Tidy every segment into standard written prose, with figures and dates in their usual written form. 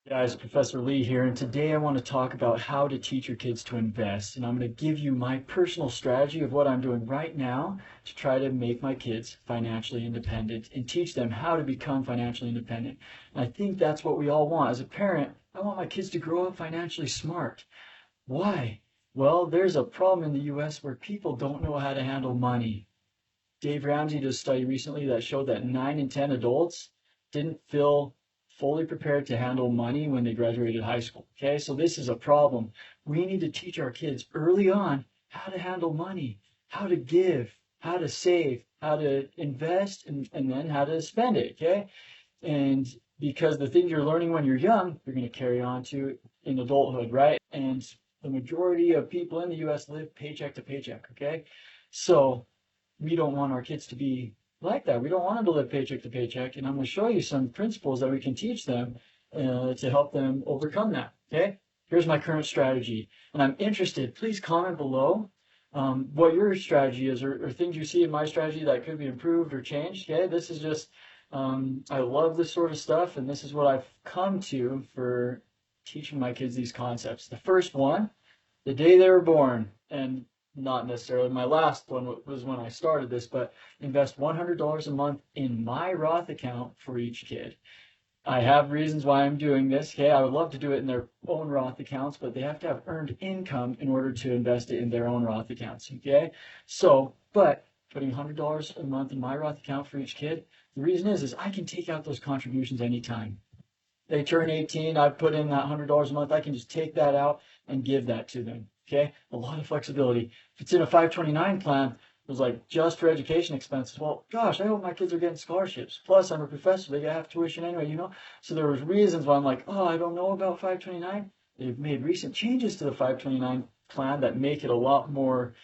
Guys, Professor Lee here, and today I want to talk about how to teach your kids to invest. And I'm going to give you my personal strategy of what I'm doing right now to try to make my kids financially independent and teach them how to become financially independent. And I think that's what we all want. As a parent, I want my kids to grow up financially smart. Why? Well, there's a problem in the US where people don't know how to handle money. Dave Ramsey did a study recently that showed that 9 in 10 adults didn't feel fully prepared to handle money when they graduated high school. Okay, so this is a problem. We need to teach our kids early on how to handle money, how to give, how to save, how to invest, and then how to spend it. Okay, and because the things you're learning when you're young, you're going to carry on to in adulthood, right? And the majority of people in the US live paycheck to paycheck. Okay, so we don't want our kids to be like that. We don't want them to live paycheck to paycheck. And I'm going to show you some principles that we can teach them to help them overcome that. Okay. Here's my current strategy. And I'm interested, please comment below what your strategy is or things you see in my strategy that could be improved or changed. Okay. This is just, I love this sort of stuff. And this is what I've come to for teaching my kids these concepts. The first one, the day they were born, and not necessarily my last one was when I started this, but invest $100 a month in my Roth account for each kid. I have reasons why I'm doing this. Okay, I would love to do it in their own Roth accounts, but they have to have earned income in order to invest it in their own Roth accounts. Okay, so but putting $100 a month in my Roth account for each kid, the reason is I can take out those contributions anytime. They turn 18, I put in that $100 a month, I can just take that out and give that to them. Okay, a lot of flexibility. If it's in a 529 plan, it was like just for education expenses. Well, gosh, I hope my kids are getting scholarships. Plus, I'm a professor; they have tuition anyway. So there was reasons why I'm like, oh, I don't know about 529. They've made recent changes to the 529 plan that make it a lot more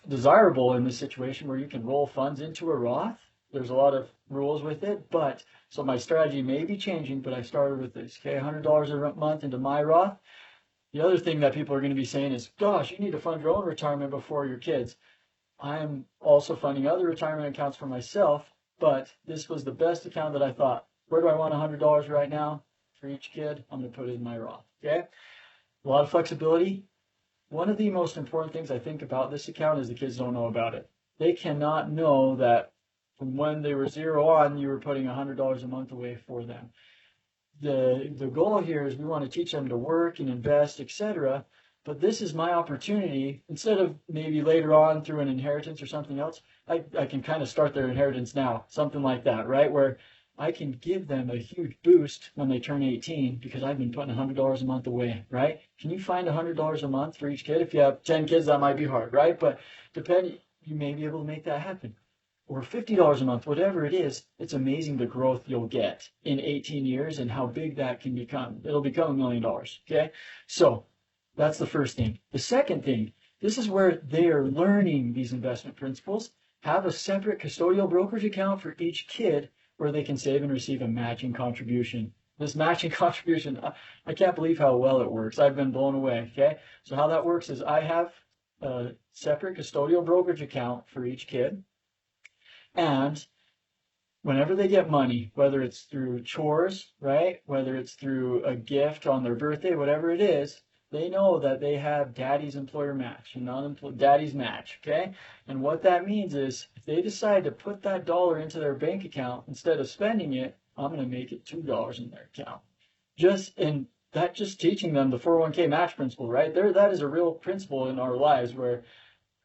desirable in this situation where you can roll funds into a Roth. There's a lot of rules with it, but so my strategy may be changing, but I started with this. Okay, $100 a month into my Roth. The other thing that people are going to be saying is, gosh, you need to fund your own retirement before your kids. I'm also funding other retirement accounts for myself, but this was the best account that I thought, where do I want $100 right now for each kid? I'm going to put it in my Roth. Okay, a lot of flexibility. One of the most important things I think about this account is the kids don't know about it. They cannot know that from when they were zero on, you were putting $100 a month away for them. The goal here is we want to teach them to work and invest, etc. But this is my opportunity. Instead of maybe later on through an inheritance or something else, I can kind of start their inheritance now, something like that, right? Where I can give them a huge boost when they turn 18 because I've been putting $100 a month away, right? Can you find $100 a month for each kid? If you have 10 kids, that might be hard, right? But depending, you may be able to make that happen. Or $50 a month, whatever it is, it's amazing the growth you'll get in 18 years and how big that can become. It'll become $1 million. Okay. So that's the first thing. The second thing, this is where they are learning these investment principles. Have a separate custodial brokerage account for each kid where they can save and receive a matching contribution. This matching contribution, I can't believe how well it works. I've been blown away. Okay. So how that works is I have a separate custodial brokerage account for each kid. And whenever they get money, whether it's through chores, right? Whether it's through a gift on their birthday, whatever it is, they know that they have daddy's employer match and daddy's match, okay? And what that means is if they decide to put that dollar into their bank account instead of spending it, I'm going to make it $2 in their account. Just teaching them the 401k match principle, right? That is a real principle in our lives where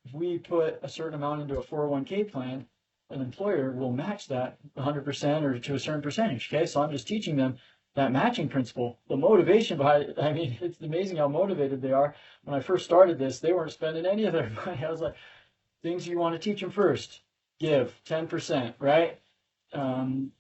if we put a certain amount into a 401k plan, an employer will match that 100% or to a certain percentage. Okay, so I'm just teaching them that matching principle. The motivation behind it, I mean, it's amazing how motivated they are. When I first started this, they weren't spending any of their money. I was like, things you want to teach them first, give 10%, right?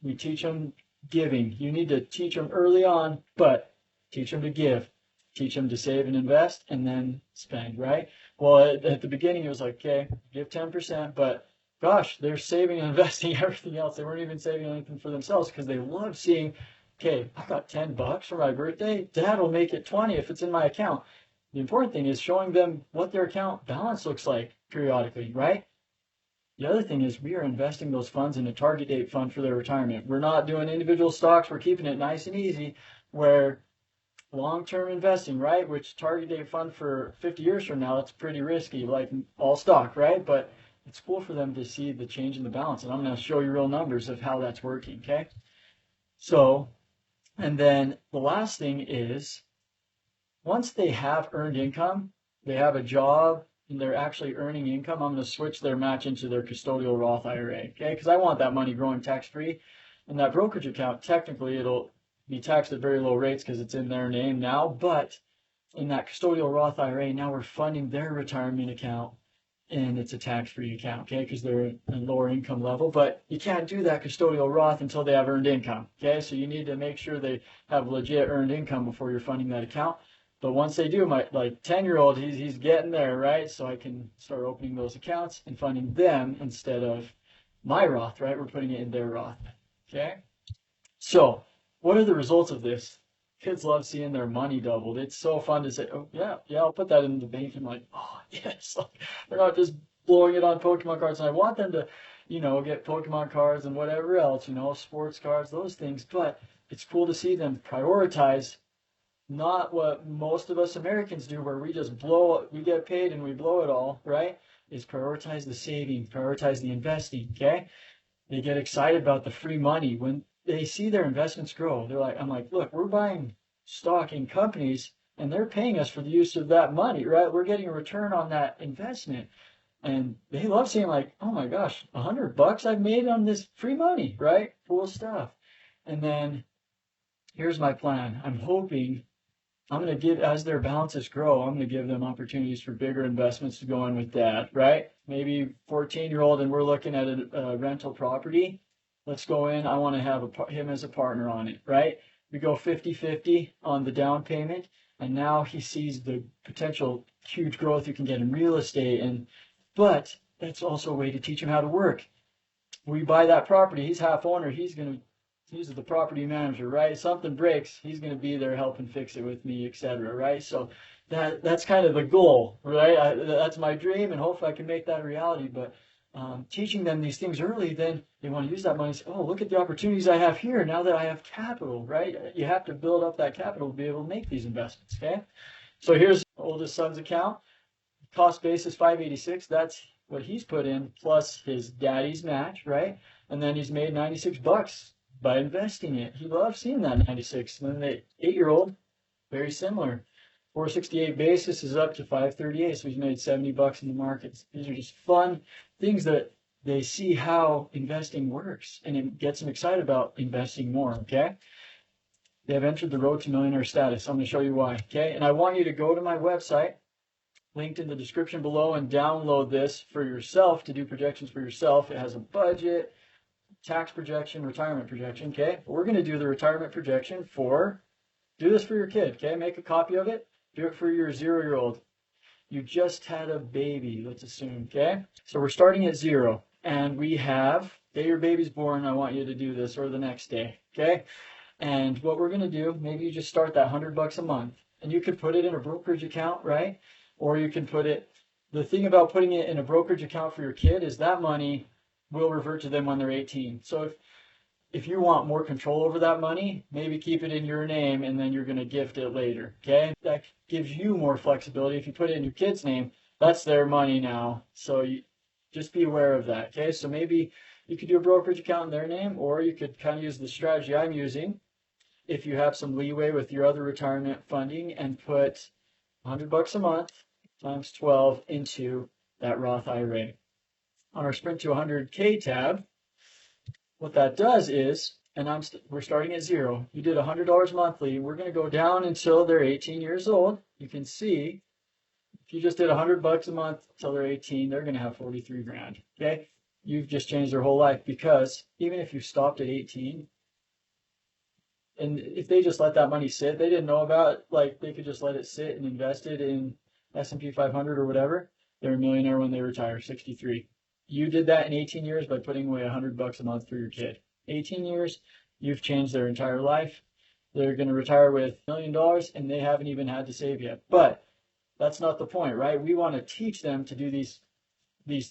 We teach them giving. You need to teach them early on, but teach them to give. Teach them to save and invest and then spend, right? Well, at the beginning, it was like, okay, give 10%, but gosh, they're saving and investing everything else. They weren't even saving anything for themselves because they love seeing, okay, I got $10 for my birthday. Dad will make it 20 if it's in my account. The important thing is showing them what their account balance looks like periodically, right? The other thing is we are investing those funds in a target date fund for their retirement. We're not doing individual stocks. We're keeping it nice and easy. where long-term investing, right, which target date fund for 50 years from now, that's pretty risky, like all stock, right? But it's cool for them to see the change in the balance. And I'm going to show you real numbers of how that's working, okay? So, and then the last thing is, once they have earned income, they have a job, and they're actually earning income, I'm going to switch their match into their custodial Roth IRA, okay? Because I want that money growing tax-free. And that brokerage account, technically, it'll be taxed at very low rates because it's in their name now. But in that custodial Roth IRA, now we're funding their retirement account, and it's a tax-free account, okay? Because they're at a lower income level. But you can't do that custodial Roth until they have earned income, okay? So you need to make sure they have legit earned income before you're funding that account. But once they do, my like 10-year-old, he's getting there, right? So I can start opening those accounts and funding them instead of my Roth, right? We're putting it in their Roth, okay? So what are the results of this? Kids love seeing their money doubled. It's so fun to say, oh, yeah, I'll put that in the bank. I'm like, oh, yes. Like, they're not just blowing it on Pokemon cards. And I want them to, get Pokemon cards and whatever else, sports cards, those things. But it's cool to see them prioritize not what most of us Americans do, where we just we get paid and we blow it all, right? Is prioritize the saving, prioritize the investing, okay? They get excited about the free money when they see their investments grow. I'm like, look, we're buying stock in companies and they're paying us for the use of that money, right? We're getting a return on that investment. And they love seeing like, oh my gosh, $100 I've made on this free money, right? Cool stuff. And then here's my plan. I'm hoping I'm going to give, as their balances grow, I'm going to give them opportunities for bigger investments to go in with that, right? Maybe 14-year-old and we're looking at a rental property. Let's go in. I want to have him as a partner on it, right? We go 50-50 on the down payment, and now he sees the potential huge growth you can get in real estate. But that's also a way to teach him how to work. We buy that property. He's half owner. He's the property manager, right? Something breaks, he's going to be there helping fix it with me, etc., right? So that's kind of the goal, right? That's my dream, and hopefully I can make that a reality. But teaching them these things early, then they want to use that money and say, oh, look at the opportunities I have here now that I have capital, right? You have to build up that capital to be able to make these investments, okay? So here's oldest son's account. Cost basis $586. That's what he's put in plus his daddy's match, right? And then he's made $96 by investing it. He loves seeing that 96. And then the 8-year-old, very similar. 468 basis is up to 538, so he's made $70 in the markets. These are just fun things that they see how investing works, and it gets them excited about investing more, okay? They have entered the road to millionaire status. I'm going to show you why, okay? And I want you to go to my website, linked in the description below, and download this for yourself to do projections for yourself. It has a budget, tax projection, retirement projection, okay? We're going to do the retirement projection do this for your kid, okay? Make a copy of it. Do it for your 0-year-old. You just had a baby, let's assume, okay? So we're starting at 0, and we have, day your baby's born, I want you to do this, or the next day, okay? And what we're going to do, maybe you just start that $100 a month, and you could put it in a brokerage account, right? Or you can the thing about putting it in a brokerage account for your kid is that money will revert to them when they're 18. So if you want more control over that money, maybe keep it in your name and then you're going to gift it later, okay? That gives you more flexibility. If you put it in your kid's name, that's their money now. So you just be aware of that, okay? So maybe you could do a brokerage account in their name, or you could kind of use the strategy I'm using if you have some leeway with your other retirement funding and put $100 a month times 12 into that Roth IRA. On our Sprint to 100K tab, what that does is, and we're starting at 0. You did $100 monthly. We're going to go down until they're 18 years old. You can see, if you just did $100 a month until they're 18, they're going to have 43 grand. Okay, you've just changed their whole life, because even if you stopped at 18, and if they just let that money sit, they didn't know about it, like they could just let it sit and invest it in S&P 500 or whatever, they're a millionaire when they retire, 63. You did that in 18 years by putting away $100 a month for your kid. 18 years, you've changed their entire life. They're going to retire with $1 million, and they haven't even had to save yet. But that's not the point, right? We want to teach them to do these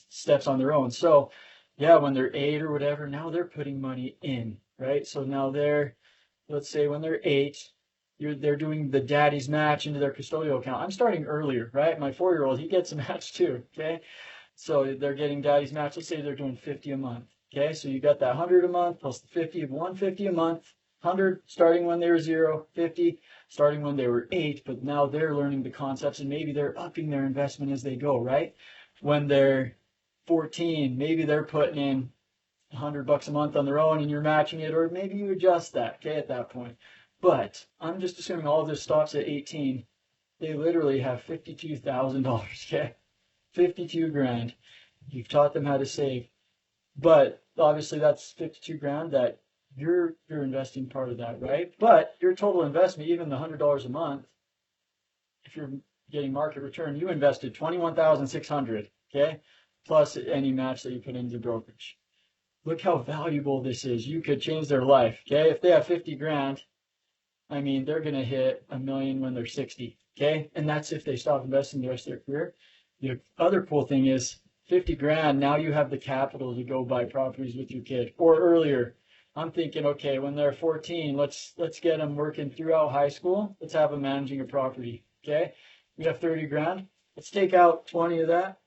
steps on their own. So, yeah, when they're 8 or whatever, now they're putting money in, right? So now let's say when they're 8, they're doing the daddy's match into their custodial account. I'm starting earlier, right? My 4-year-old, he gets a match too, okay? So they're getting daddy's match. Let's say they're doing 50 a month, okay? So you got that 100 a month plus the 50 of 150 a month, 100 starting when they were 0, 50 starting when they were 8, but now they're learning the concepts and maybe they're upping their investment as they go, right? When they're 14, maybe they're putting in $100 a month on their own and you're matching it, or maybe you adjust that, okay, at that point. But I'm just assuming all of this stops at 18. They literally have $52,000, okay? 52 grand. You've taught them how to save. But obviously that's 52 grand that you're investing part of that, right? But your total investment, even the $100 a month, if you're getting market return, you invested 21,600, okay? Plus any match that you put into the brokerage. Look how valuable this is. You could change their life, okay? If they have 50 grand, I mean, they're going to hit $1 million when they're 60, okay? And that's if they stop investing the rest of their career. The other cool thing is 50 grand, now you have the capital to go buy properties with your kid. Or earlier, I'm thinking, okay, when they're 14, let's get them working throughout high school. Let's have them managing a property, okay? We have 30 grand. Let's take out 20 of that.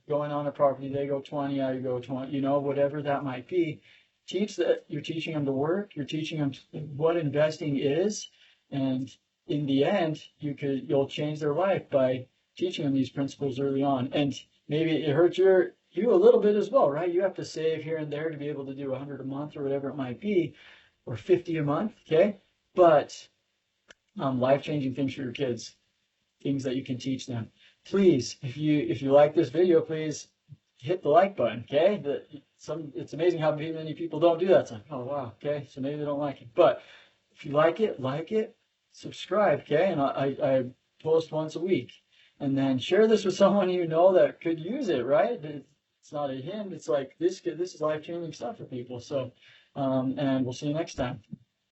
Going on a property, they go 20, I go 20, you know, whatever that might be. Teach that. You're teaching them to work. You're teaching them what investing is, and in the end, you'll change their life by teaching them these principles early on. And maybe it hurts you a little bit as well, right? You have to save here and there to be able to do 100 a month or whatever it might be, or 50 a month, okay? But life-changing things for your kids, things that you can teach them. Please, if you like this video, please hit the like button, okay? It's amazing how many people don't do that. It's like, oh wow, okay, so maybe they don't like it. But if you like it, subscribe, okay? And I post once a week. And then share this with someone you know that could use it, right? It's not a hint. It's like this is life-changing stuff for people. So, and we'll see you next time.